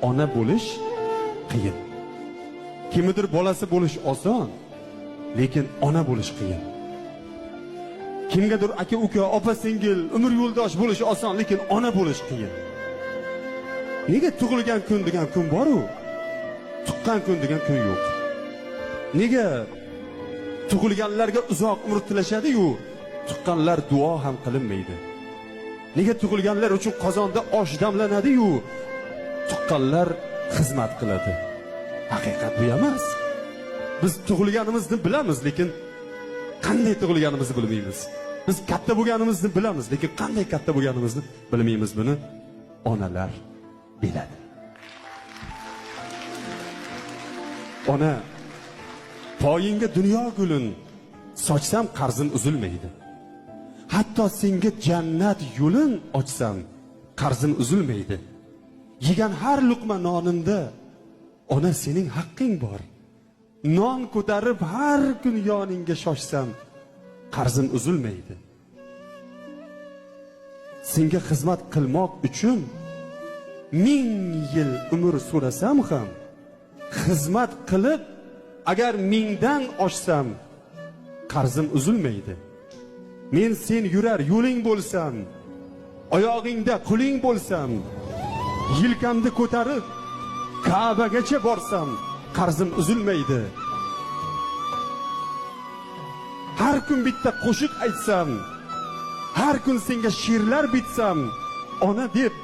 ona bo'lish qiyin. Kimnidir bolasi bo'lish oson, lekin ona bo'lish qiyin. Kimgadir aka uka, opa singil, umr yo'ldosh bo'lish oson, lekin ona bo'lish qiyin. Nega tug'ilgan kun degan kun bor-u, tuqqan kun degan kun yo'q? Nega tug'ilganlarga uzoq umr tilashadi-yu, tuqqanlar duo ham qilinmaydi? Nega tug'ilganlar uchun qozonda osh damlanadi-yu, tuqqanlar xizmat qiladi? Haqiqat bu emas. Biz tug'ilganimizni bilamiz, lekin qanday tug'ilganimizni bilmaymiz. Biz katta bo'lganimizni bilamiz, lekin qanday katta bo'lganimizni bilmaymiz. Buni onalar biladi. Ona, poyingga dunyo gulin sochsam qarzim uzilmaydi. Hatto senga jannat yo'lin ochsam qarzim uzilmaydi. Yegan har luqma nonimda ona sening haqqing bor. Non ko'tarib har kun yoningga shoshsam qarzim uzilmaydi. Senga xizmat qilmoq uchun 1000 yil umr so'rasam ham, xizmat qilib agar 1000 dan oshsam qarzim uzilmaydi. Men sen yurar yo'ling bo'lsam, oyog'ingda quling bo'lsam, yelkamni ko'tarib Ka'bagacha borsam qarzim uzilmaydi. Har kun bitta qo'shiq aytsam, har kun senga she'rlar bitsam, ona deb